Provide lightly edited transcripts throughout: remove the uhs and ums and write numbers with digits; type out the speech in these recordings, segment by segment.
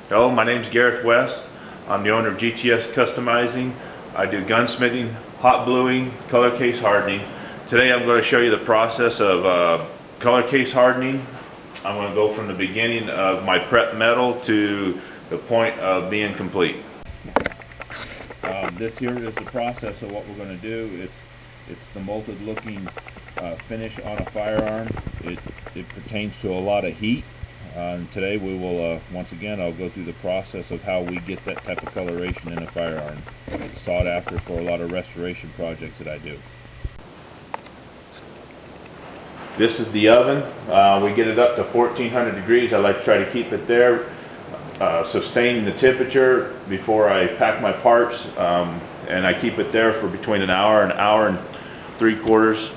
Hello, my name is Gareth West. I'm the owner of GTS Customizing. I do gunsmithing, hot bluing, color case hardening. Today I'm going to show you the process of color case hardening. I'm going to go from the beginning of my prep metal to the point of being complete. This here is the process of what we're going to do. It's the molted looking finish on a firearm. It pertains to a lot of heat. And today we will, once again, I'll go through the process of how we get that type of coloration in a firearm. It's sought after for a lot of restoration projects that I do. This is the oven. We get it up to 1400 degrees. I like to try to keep it there, sustaining the temperature before I pack my parts, and I keep it there for between an hour and 3/4.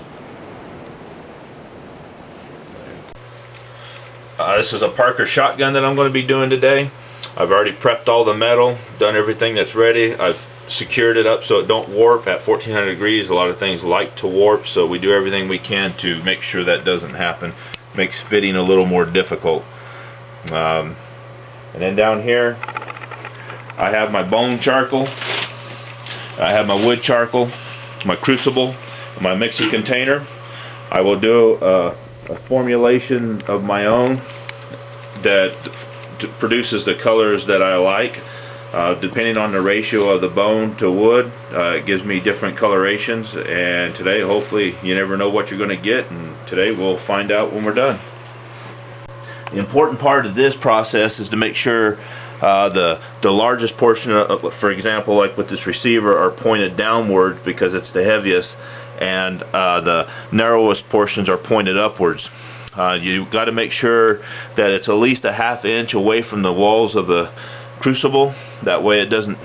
This is a Parker shotgun that I'm going to be doing today. I've already prepped all the metal, done everything that's ready. I've secured it up so it don't warp at 1400 degrees. A lot of things like to warp, so we do everything we can to make sure that doesn't happen. Makes fitting a little more difficult. And then down here I have my bone charcoal, I have my wood charcoal, my crucible, my mixing container. I will do a formulation of my own that produces the colors that I like. Depending on the ratio of the bone to wood, it gives me different colorations, and today hopefully you never know what you're going to get, and today we'll find out when we're done. The important part of this process is to make sure the largest portion of, for example, like with this receiver, are pointed downwards because it's the heaviest, and the narrowest portions are pointed upwards. You've got to make sure that it's at least a ½ inch away from the walls of the crucible. That way it doesn't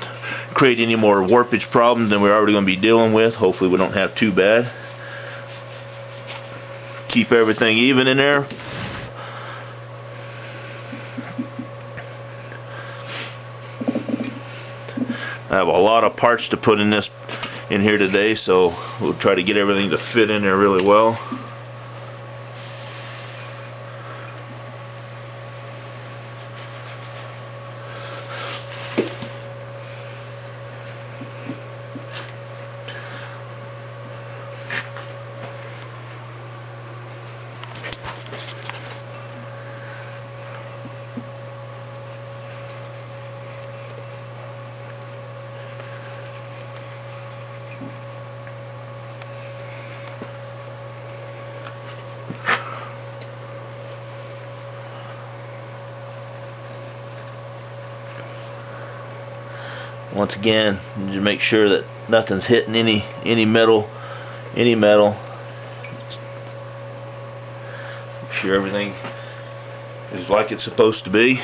create any more warpage problems than we're already going to be dealing with. Hopefully we don't have too bad. Keep everything even in there. I have a lot of parts to put in here today, so we'll try to get everything to fit in there really well. Once again, you need to make sure that nothing's hitting any metal. Make sure everything is like it's supposed to be.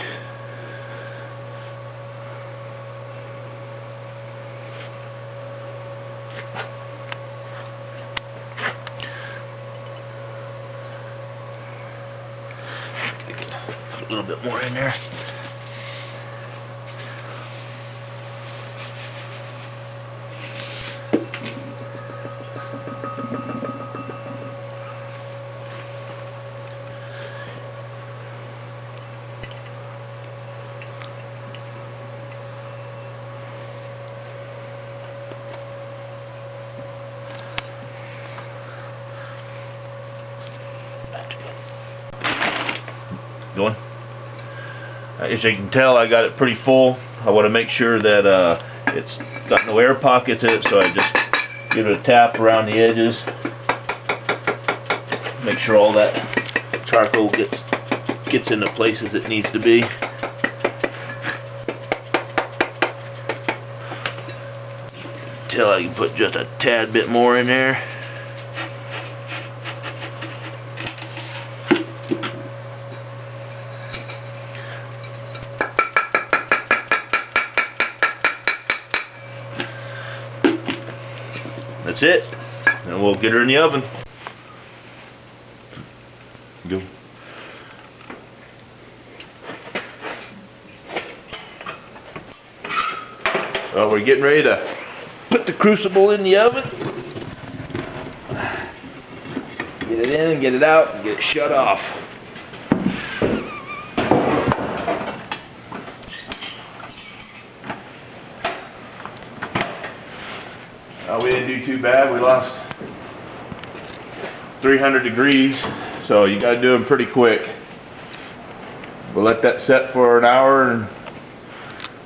Put a little bit more in there. Going. As you can tell, I got it pretty full. I want to make sure that it's got no air pockets in it, so I just give it a tap around the edges. Make sure all that charcoal gets in the places it needs to be. Until I can put just a tad bit more in there. That's it, and we'll get her in the oven. Go. Well, we're getting ready to put the crucible in the oven. Get it in, get it out, and get it shut off. didn't do too bad. We lost 300 degrees, so you got to do them pretty quick. We'll let that set for an hour, and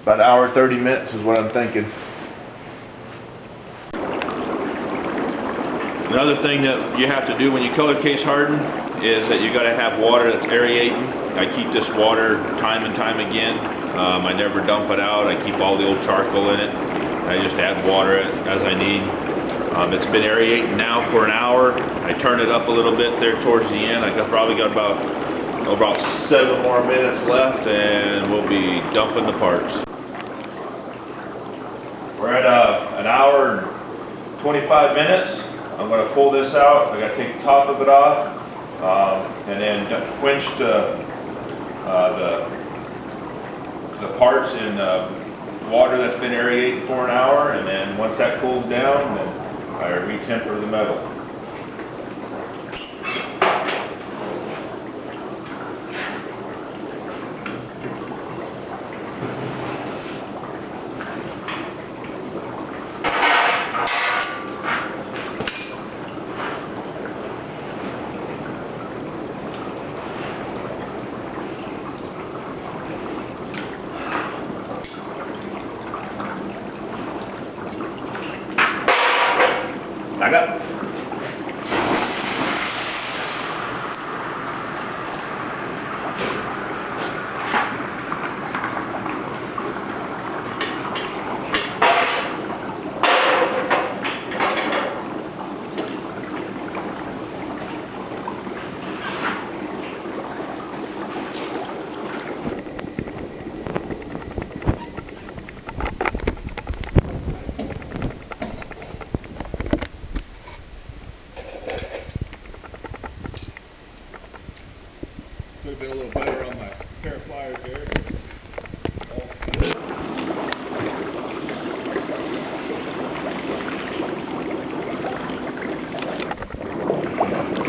about an hour 30 minutes is what I'm thinking. Another thing that you have to do when you color case harden is that you got to have water that's aerating. I keep this water time and time again. I never dump it out. I keep all the old charcoal in it. I just add water as I need. It's been aerating now for an hour. I turn it up a little bit there towards the end. I probably got about 7 more minutes left, and we'll be dumping the parts. We're at an hour and 25 minutes. I'm going to pull this out. I got to take the top of it off, and then quench the parts in water that's been aerating for an hour, and then once that cools down, then I retemper the metal. Back up. Could have been a little better on my pair of pliers there.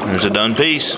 There's a done piece.